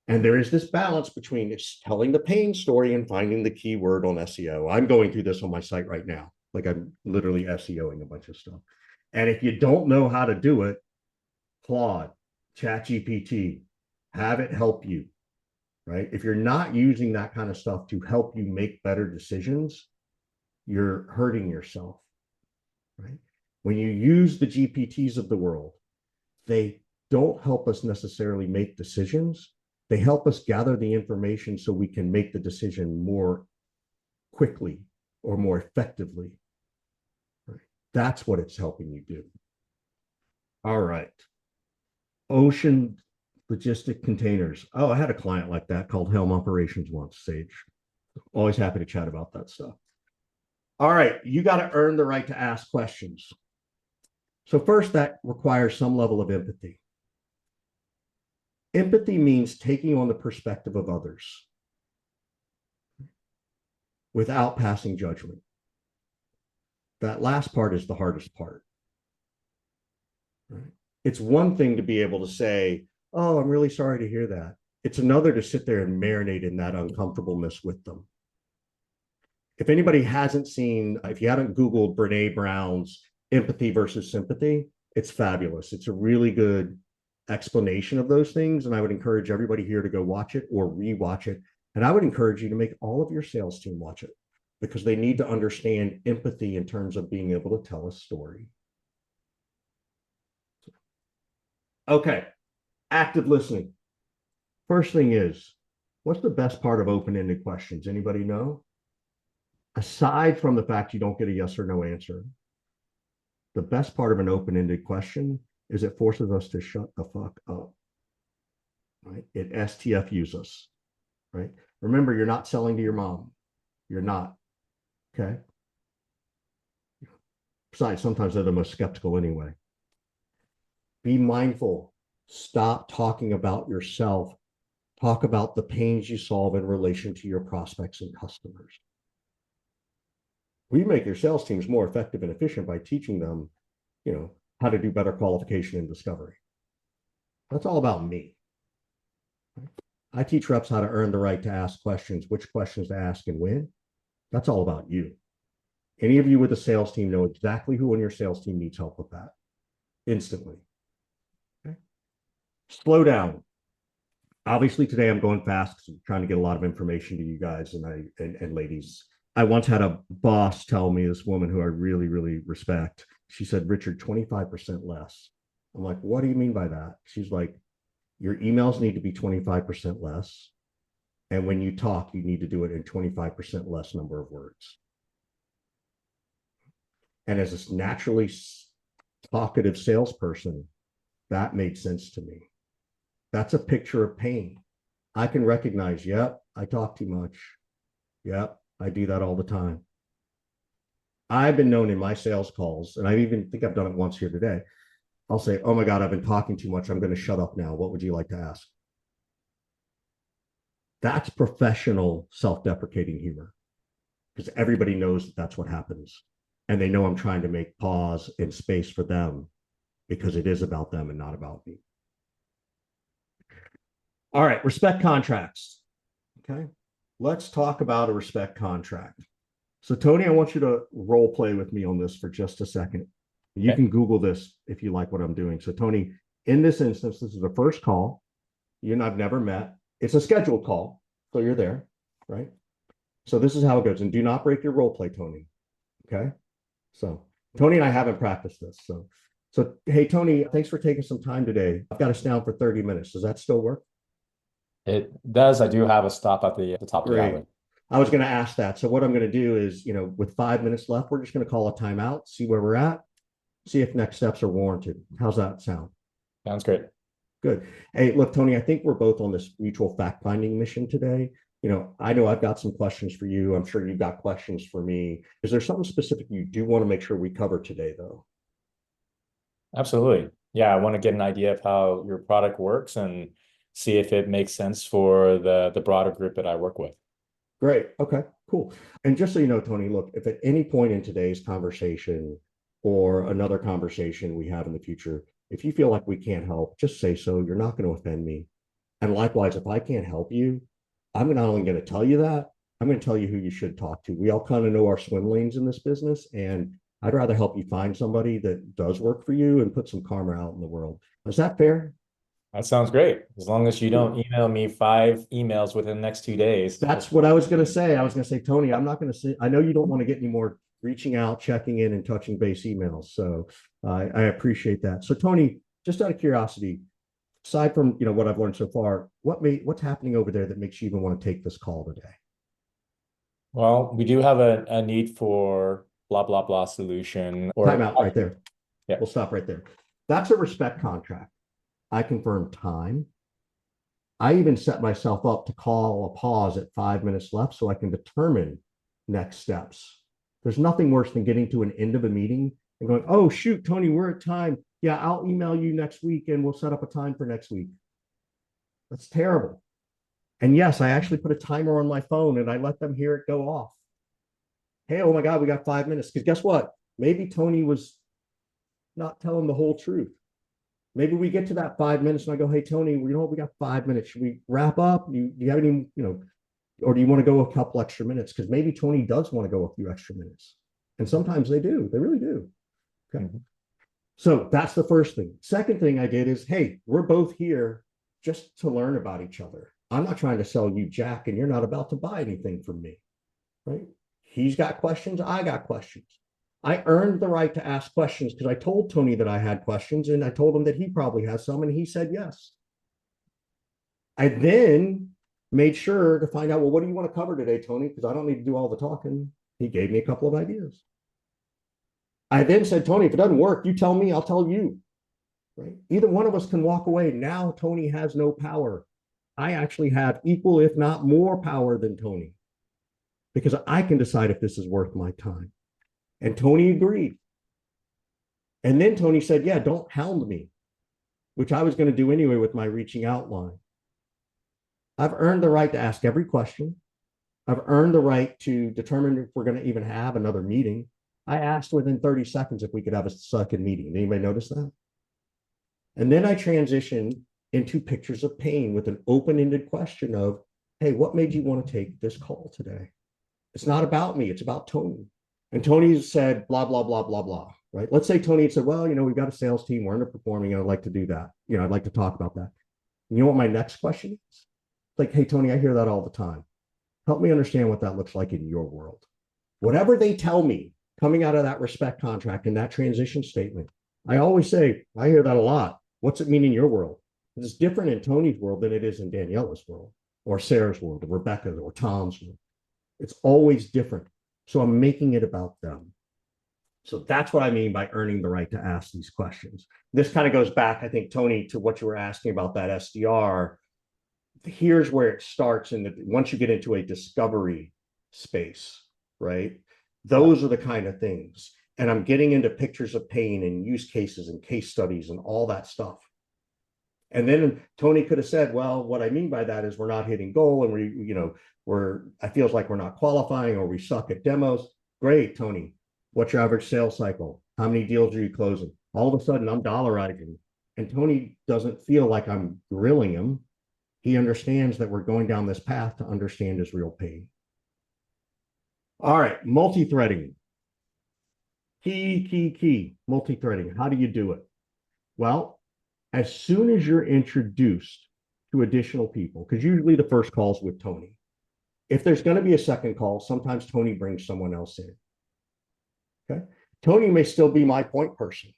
And there is this balance between telling the pain story and finding the keyword on SEO. I'm going through this on my site right now. Like I'm literally SEOing a bunch of stuff. And if you don't know how to do it, Claude, ChatGPT, have it help you, right? If you're not using that kind of stuff to help you make better decisions, you're hurting yourself, right? When you use the GPTs of the world, they don't help us necessarily make decisions. They help us gather the information so we can make the decision more quickly or more effectively. Right? That's what it's helping you do. All right. Ocean logistic containers. Oh, I had a client like that called Helm Operations once, Sage. Always happy to chat about that stuff. All right. You got to earn the right to ask questions. So first, that requires some level of empathy. Empathy means taking on the perspective of others without passing judgment. That last part is the hardest part. Right? It's one thing to be able to say, oh, I'm really sorry to hear that. It's another to sit there and marinate in that uncomfortableness with them. If anybody hasn't seen, if you haven't Googled Brene Brown's Empathy versus Sympathy, it's fabulous. It's a really good explanation of those things. And I would encourage everybody here to go watch it or rewatch it. And I would encourage you to make all of your sales team watch it because they need to understand empathy in terms of being able to tell a story. Okay, active listening. First thing is, what's the best part of open-ended questions? Anybody know? Aside from the fact you don't get a yes or no answer, the best part of an open-ended question is it forces us to shut the fuck up, right? It STFUs us, right? Remember, you're not selling to your mom. You're not, okay? Besides, sometimes they're the most skeptical anyway. Be mindful. Stop talking about yourself. Talk about the pains you solve in relation to your prospects and customers. We make your sales teams more effective and efficient by teaching them, how to do better qualification and discovery. That's all about me. I teach reps how to earn the right to ask questions, which questions to ask and when. That's all about you. Any of you with a sales team know exactly who on your sales team needs help with that instantly. Okay. Slow down. Obviously, today I'm going fast because I'm trying to get a lot of information to you guys and ladies. I once had a boss tell me, this woman who I really, really respect, she said, Richard, 25% less. I'm like, what do you mean by that? She's like, your emails need to be 25% less. And when you talk, you need to do it in 25% less number of words. And as a naturally talkative salesperson, that made sense to me. That's a picture of pain. I can recognize, yep, I talk too much. Yep, I do that all the time. I've been known in my sales calls, and I even think I've done it once here today. I'll say, oh my God, I've been talking too much. I'm going to shut up now. What would you like to ask? That's professional self-deprecating humor because everybody knows that that's what happens. And they know I'm trying to make pause and space for them because it is about them and not about me. All right, respect contracts. Okay, let's talk about a respect contract. So Tony, I want you to role play with me on this for just a second. You can Google this if you like what I'm doing. So Tony, in this instance, this is the first call. You and I've never met. It's a scheduled call, so you're there, right? So this is how it goes. And do not break your role play, Tony. Okay. So Tony and I haven't practiced this. So hey, Tony, thanks for taking some time today. I've got us down for 30 minutes. Does that still work? It does. I do have a stop at the top of the hour. I was going to ask that. So what I'm going to do is, with 5 minutes left, we're just going to call a timeout, see where we're at, see if next steps are warranted. How's that sound? Sounds great. Good. Hey, look, Tony, I think we're both on this mutual fact-finding mission today. I know I've got some questions for you. I'm sure you've got questions for me. Is there something specific you do want to make sure we cover today, though? Absolutely. Yeah, I want to get an idea of how your product works and see if it makes sense for the broader group that I work with. Great. Okay, cool. And just so you know, Tony, look, if at any point in today's conversation or another conversation we have in the future, if you feel like we can't help, just say so. You're not going to offend me. And likewise, if I can't help you, I'm not only going to tell you that, I'm going to tell you who you should talk to. We all kind of know our swim lanes in this business. And I'd rather help you find somebody that does work for you and put some karma out in the world. Is that fair? That sounds great. As long as you don't email me 5 emails within the next 2 days. That's what I was going to say. I was going to say, Tony, I'm not going to say, I know you don't want to get any more reaching out, checking in, and touching base emails. So I appreciate that. So, Tony, just out of curiosity, aside from what I've learned so far, what's happening over there that makes you even want to take this call today? Well, we do have a need for blah, blah, blah solution. Time out right there. Yeah. We'll stop right there. That's a respect contract. I confirm time. I even set myself up to call a pause at 5 minutes left so I can determine next steps. There's nothing worse than getting to an end of a meeting and going, oh, shoot, Tony, we're at time. Yeah, I'll email you next week and we'll set up a time for next week. That's terrible. And yes, I actually put a timer on my phone and I let them hear it go off. Hey, oh my God, we got 5 minutes. Because guess what? Maybe Tony was not telling the whole truth. Maybe we get to that 5 minutes and I go, hey, Tony, we got 5 minutes. Should we wrap up? Do you have any, or do you want to go a couple extra minutes? Because maybe Tony does want to go a few extra minutes. And sometimes they do. They really do. Okay. Mm-hmm. So that's the first thing. Second thing I did is, hey, we're both here just to learn about each other. I'm not trying to sell you Jack, and you're not about to buy anything from me, right? He's got questions. I got questions. I earned the right to ask questions because I told Tony that I had questions and I told him that he probably has some and he said yes. I then made sure to find out, well, what do you want to cover today, Tony? Because I don't need to do all the talking. He gave me a couple of ideas. I then said, Tony, if it doesn't work, you tell me, I'll tell you, right? Either one of us can walk away. Now Tony has no power. I actually have equal, if not more power than Tony because I can decide if this is worth my time. And Tony agreed. And then Tony said, yeah, don't hound me, which I was going to do anyway with my reaching out line. I've earned the right to ask every question. I've earned the right to determine if we're going to even have another meeting. I asked within 30 seconds if we could have a second meeting. Anybody notice that? And then I transitioned into pictures of pain with an open-ended question of, hey, what made you want to take this call today? It's not about me. It's about Tony. And Tony said, blah, blah, blah, blah, blah, right? Let's say Tony had said, well, we've got a sales team. We're underperforming. I'd like to do that. I'd like to talk about that. And you know what my next question is? It's like, hey, Tony, I hear that all the time. Help me understand what that looks like in your world. Whatever they tell me coming out of that respect contract and that transition statement, I always say, I hear that a lot. What's it mean in your world? It's different in Tony's world than it is in Daniela's world or Sarah's world or Rebecca's or Tom's world. It's always different. So I'm making it about them. So that's what I mean by earning the right to ask these questions. This kind of goes back, I think, Tony, to what you were asking about that SDR. Here's where it starts. Once you get into a discovery space, right? Those are the kind of things. And I'm getting into pictures of pain and use cases and case studies and all that stuff. And then Tony could have said, well, what I mean by that is we're not hitting goal and I feels like we're not qualifying or we suck at demos. Great, Tony. What's your average sales cycle? How many deals are you closing? All of a sudden I'm dollarizing. And Tony doesn't feel like I'm grilling him. He understands that we're going down this path to understand his real pain. All right, multi-threading. Key. Multi-threading. How do you do it? Well, as soon as you're introduced to additional people, because usually the first call is with Tony. If there's going to be a second call, sometimes Tony brings someone else in. Okay. Tony may still be my point person.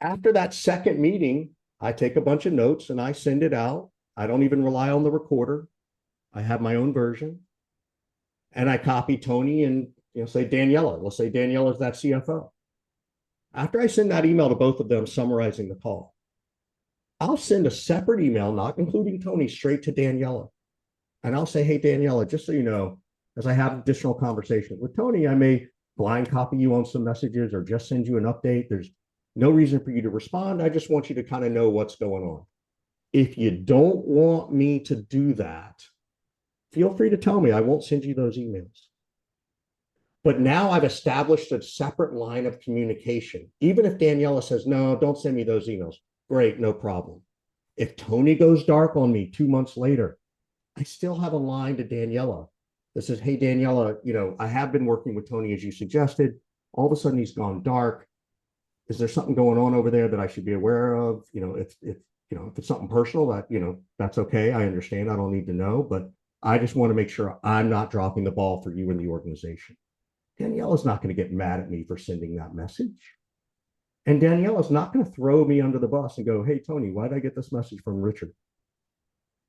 After that second meeting, I take a bunch of notes and I send it out. I don't even rely on the recorder. I have my own version. And I copy Tony and say Daniela. Let's say Daniela's that CFO. After I send that email to both of them summarizing the call, I'll send a separate email, not including Tony, straight to Daniela. And I'll say, hey, Daniela, just so you know, as I have additional conversations with Tony, I may blind copy you on some messages or just send you an update. There's no reason for you to respond. I just want you to kind of know what's going on. If you don't want me to do that, feel free to tell me. I won't send you those emails. But now I've established a separate line of communication. Even if Daniela says, no, don't send me those emails. Great, no problem. If Tony goes dark on me 2 months later, I still have a line to Daniela that says, hey, Daniela, I have been working with Tony as you suggested. all of a sudden he's gone dark. Is there something going on over there that I should be aware of? If it's something personal, that, that's okay. I understand. I don't need to know, but I just want to make sure I'm not dropping the ball for you in the organization. Danielle is not going to get mad at me for sending that message. And Danielle is not going to throw me under the bus and go, hey, Tony, why did I get this message from Richard?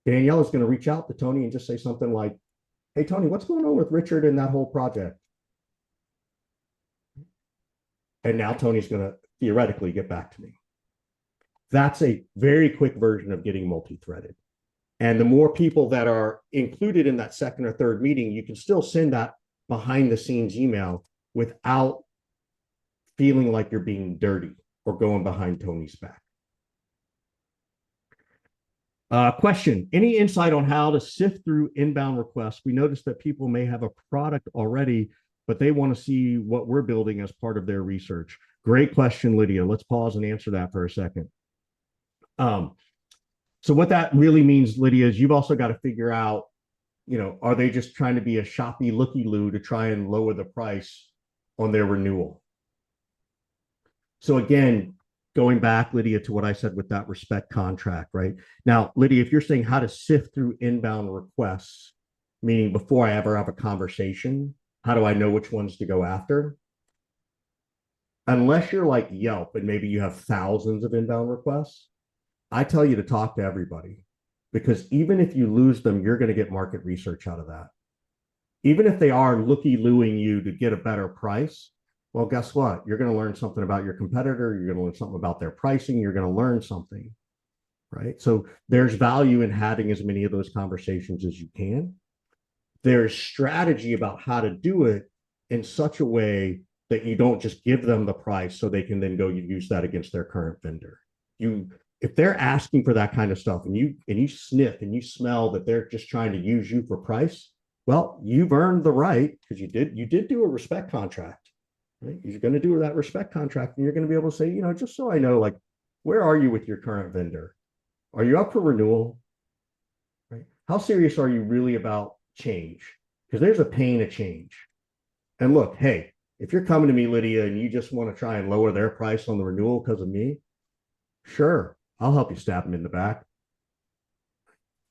Danielle is going to reach out to Tony and just say something like, hey, Tony, what's going on with Richard and that whole project? And now Tony's going to theoretically get back to me. That's a very quick version of getting multi-threaded. And the more people that are included in that second or third meeting, you can still send that behind the scenes email without feeling like you're being dirty or going behind Tony's back. Question, any insight on how to sift through inbound requests? We noticed that people may have a product already, but they want to see what we're building as part of their research. Great question, Lydia. Let's pause and answer that for a second. So what that really means, Lydia, is you've also got to figure out, are they just trying to be a shoppy looky-loo to try and lower the price on their renewal? So again, going back, Lydia, to what I said with that respect contract, right? Now, Lydia, if you're saying how to sift through inbound requests, meaning before I ever have a conversation, how do I know which ones to go after? Unless you're like Yelp and maybe you have thousands of inbound requests, I tell you to talk to everybody, because even if you lose them, you're going to get market research out of that. Even if they are looky-looing you to get a better price, well, guess what? You're going to learn something about your competitor. You're going to learn something about their pricing. You're going to learn something, right? So there's value in having as many of those conversations as you can. There's strategy about how to do it in such a way that you don't just give them the price so they can then go use that against their current vendor. If they're asking for that kind of stuff and you sniff and you smell that they're just trying to use you for price, well, you've earned the right, because you did do a respect contract. Right? You're going to do that respect contract, and you're going to be able to say, just so I know, like, where are you with your current vendor? Are you up for renewal? Right? How serious are you really about change? Because there's a pain of change. And look, hey, if you're coming to me, Lydia, and you just want to try and lower their price on the renewal because of me, sure, I'll help you stab them in the back.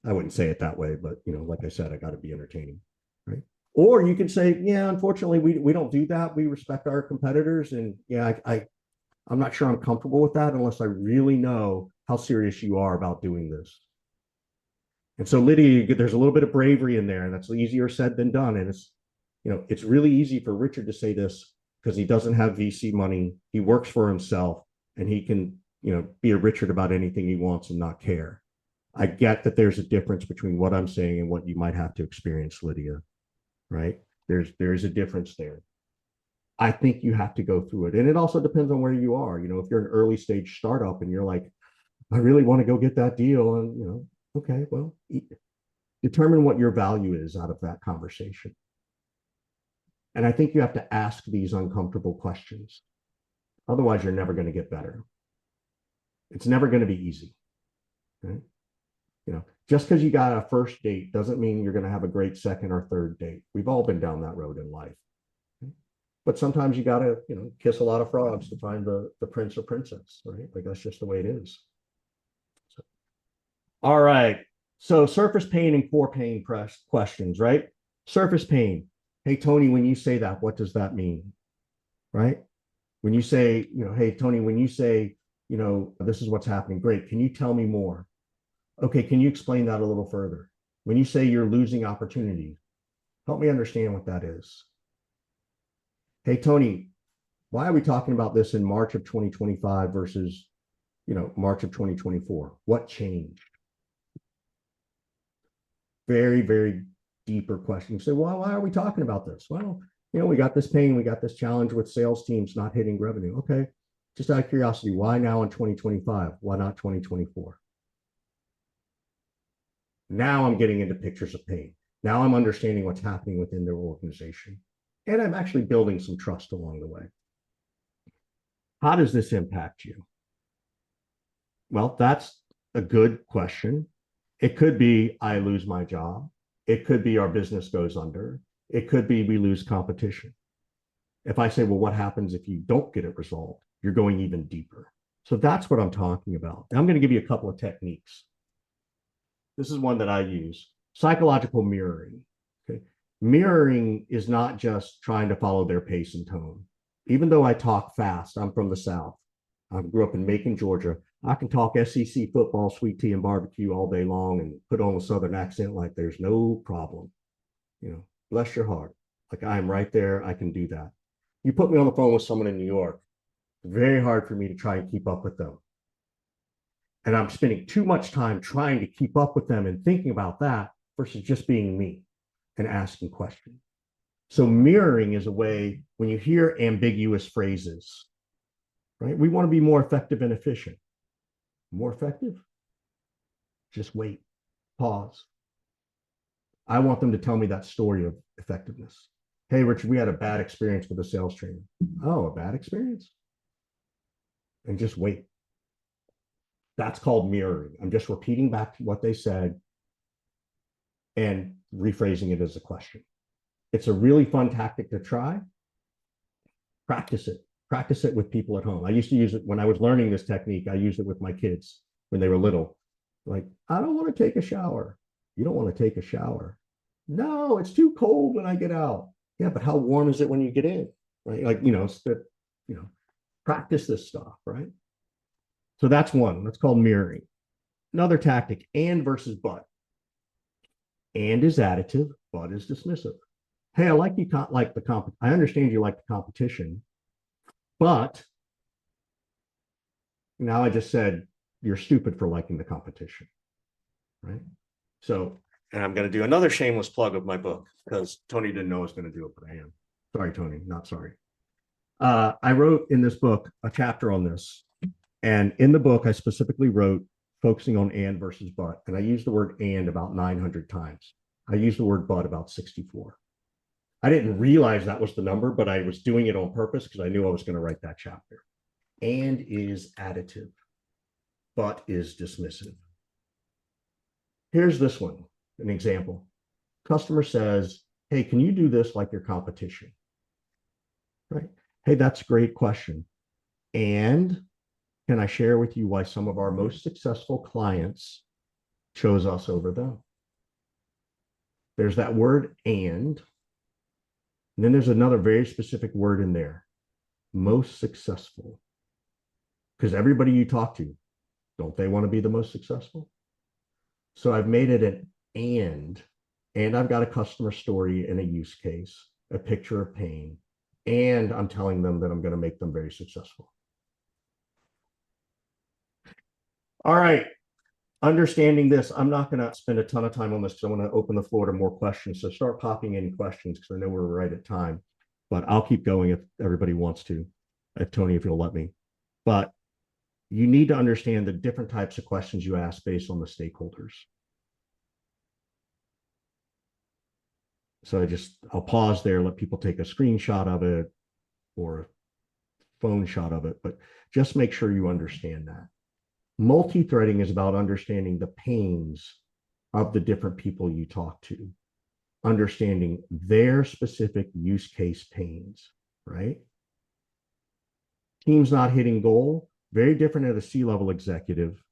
I wouldn't say it that way, but like I said, I got to be entertaining, right? Or you could say, yeah, unfortunately, we don't do that. We respect our competitors, and yeah, I'm not sure I'm comfortable with that unless I really know how serious you are about doing this. And so, Lydia, there's a little bit of bravery in there, and that's easier said than done. And it's really easy for Richard to say this because he doesn't have VC money. He works for himself, and he can, be a Richard about anything he wants and not care. I get that there's a difference between what I'm saying and what you might have to experience, Lydia, right? There's a difference there. I think you have to go through it. And it also depends on where you are. If you're an early stage startup and you're like, I really want to go get that deal. And, okay, well, determine what your value is out of that conversation. And I think you have to ask these uncomfortable questions. Otherwise, you're never going to get better. It's never going to be easy. Right? Just because you got a first date doesn't mean you're going to have a great second or third date. We've all been down that road in life. But sometimes you got to, kiss a lot of frogs to find the prince or princess, right? Like, that's just the way it is. So, all right. So surface pain and core pain questions, right? Surface pain. Hey, Tony, when you say that, what does that mean? Right? When you say, hey, Tony, when you say, this is what's happening, great. Can you tell me more? Okay, can you explain that a little further? When you say you're losing opportunities, help me understand what that is. Hey, Tony, why are we talking about this in March of 2025 versus, March of 2024? What changed? Very, very deeper question. You say, well, why are we talking about this? Well, we got this pain, we got this challenge with sales teams not hitting revenue. Okay, just out of curiosity, why now in 2025? Why not 2024? Now I'm getting into pictures of pain. Now I'm understanding what's happening within their organization. And I'm actually building some trust along the way. How does this impact you? Well, that's a good question. It could be I lose my job. It could be our business goes under. It could be we lose competition. If I say, well, what happens if you don't get it resolved? You're going even deeper. So that's what I'm talking about. And I'm going to give you a couple of techniques. This is one that I use, psychological mirroring. Okay. Mirroring is not just trying to follow their pace and tone. Even though I talk fast, I'm from the South. I grew up in Macon, Georgia. I can talk SEC football, sweet tea, and barbecue all day long and put on a Southern accent like there's no problem. Bless your heart. Like I'm right there. I can do that. You put me on the phone with someone in New York, it's very hard for me to try and keep up with them. And I'm spending too much time trying to keep up with them and thinking about that versus just being me and asking questions. So mirroring is a way when you hear ambiguous phrases, right? We want to be more effective and efficient. More effective? Just wait, pause. I want them to tell me that story of effectiveness. Hey, Richard, we had a bad experience with a sales trainer. Oh, a bad experience? And just wait. That's called mirroring. I'm just repeating back what they said and rephrasing it as a question. It's a really fun tactic to try. Practice it. Practice it with people at home. I used to use it when I was learning this technique. I used it with my kids when they were little. Like, I don't want to take a shower. You don't want to take a shower. No, it's too cold when I get out. Yeah, but how warm is it when you get in? Right? Like, practice this stuff, right? So that's one. That's called mirroring. Another tactic, and versus but. And is additive, but is dismissive. Hey, I like you like the I understand you like the competition, but now I just said you're stupid for liking the competition, right? So, and I'm going to do another shameless plug of my book because Tony didn't know I was going to do it, but I am. Sorry, Tony, not sorry. I wrote in this book a chapter on this. And in the book, I specifically wrote focusing on and versus but. And I used the word and about 900 times. I used the word but about 64. I didn't realize that was the number, but I was doing it on purpose because I knew I was going to write that chapter. And is additive, but is dismissive. Here's this one, an example. Customer says, hey, can you do this like your competition? Right? Hey, that's a great question. And can I share with you why some of our most successful clients chose us over them? There's that word and then there's another very specific word in there, most successful. Because everybody you talk to, don't they want to be the most successful? So I've made it an and I've got a customer story and a use case, a picture of pain, and I'm telling them that I'm going to make them very successful. All right. Understanding this, I'm not going to spend a ton of time on this because I want to open the floor to more questions. So start popping in questions because I know we're right at time, but I'll keep going if everybody wants to, Tony, if you'll let me. But you need to understand the different types of questions you ask based on the stakeholders. So I'll pause there, let people take a screenshot of it or a phone shot of it, but just make sure you understand that. Multi-threading is about understanding the pains of the different people you talk to, understanding their specific use case pains, right? Teams not hitting goal, very different at a C-level executive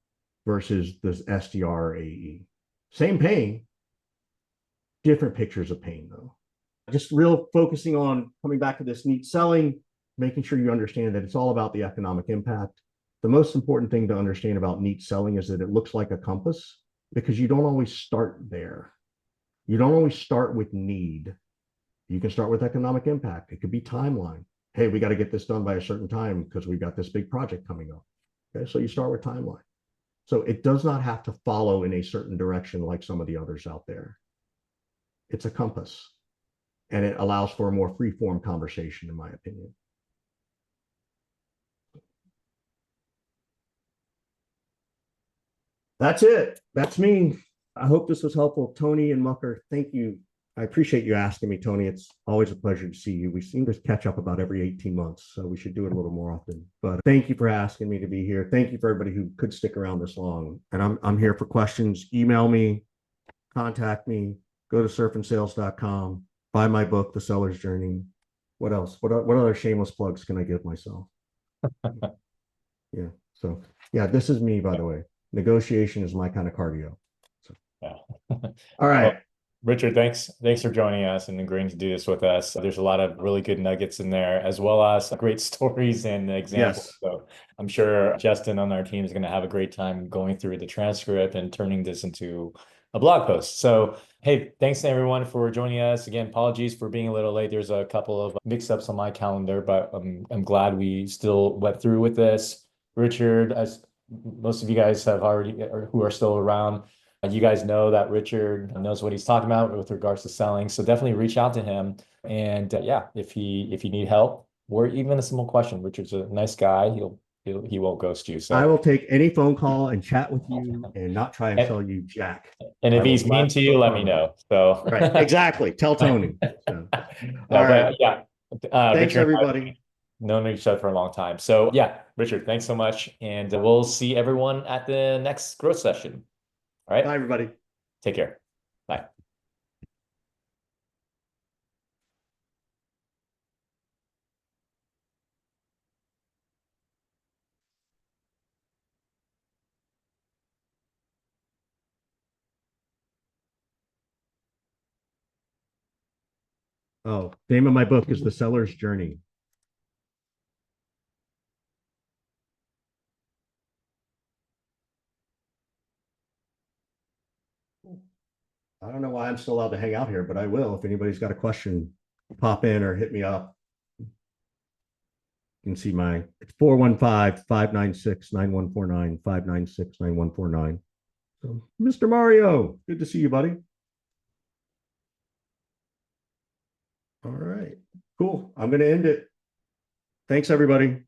versus the SDR or AE. Same pain, different pictures of pain though. Just real focusing on coming back to this neat selling, making sure you understand that it's all about the economic impact. The most important thing to understand about neat selling is that it looks like a compass because you don't always start there. You don't always start with need. You can start with economic impact. It could be timeline. Hey, we got to get this done by a certain time because we've got this big project coming up. Okay, so you start with timeline. So it does not have to follow in a certain direction like some of the others out there. It's a compass, and it allows for a more free-form conversation, in my opinion. That's it. That's me. I hope this was helpful. Tony and Mucker, thank you. I appreciate you asking me, Tony. It's always a pleasure to see you. We seem to catch up about every 18 months, so we should do it a little more often. But thank you for asking me to be here. Thank you for everybody who could stick around this long. And I'm here for questions. Email me, contact me, go to surfandsales.com, buy my book, The Seller's Journey. What else? What other shameless plugs can I give myself? Yeah. So yeah, this is me, by the way. Negotiation is my kind of cardio. So, Yeah. all right. Well, Richard, thanks for joining us and agreeing to do this with us. There's a lot of really good nuggets in there, as well as great stories and examples. Yes. So I'm sure Justin on our team is going to have a great time going through the transcript and turning this into a blog post. So, hey, thanks everyone for joining us. Again, apologies for being a little late. There's a couple of mix-ups on my calendar, but I'm glad we still went through with this. Richard, as most of you guys have already, or who are still around, you guys know that Richard knows what he's talking about with regards to selling. So definitely reach out to him. And yeah, if you need help or even a simple question, Richard's a nice guy. He won't ghost you. I So will take any phone call and chat with you and not try and and, sell you jack. and I if will he's mean to gladly you, let me comment. know. So Right. Exactly. Tell Tony. So, all no, right. but yeah, Thanks, Richard and I have everybody. known each other for a long time. So yeah, Richard, thanks so much. And we'll see everyone at the next growth session. All right. Bye, everybody. Take care. Bye. Oh, name of my book is The Seller's Journey. I don't know why I'm still allowed to hang out here, but I will. If anybody's got a question, pop in or hit me up. You can see my it's 415-596-9149, 596-9149. So, Mr. Mario, good to see you, buddy. All right. Cool. I'm going to end it. Thanks, everybody.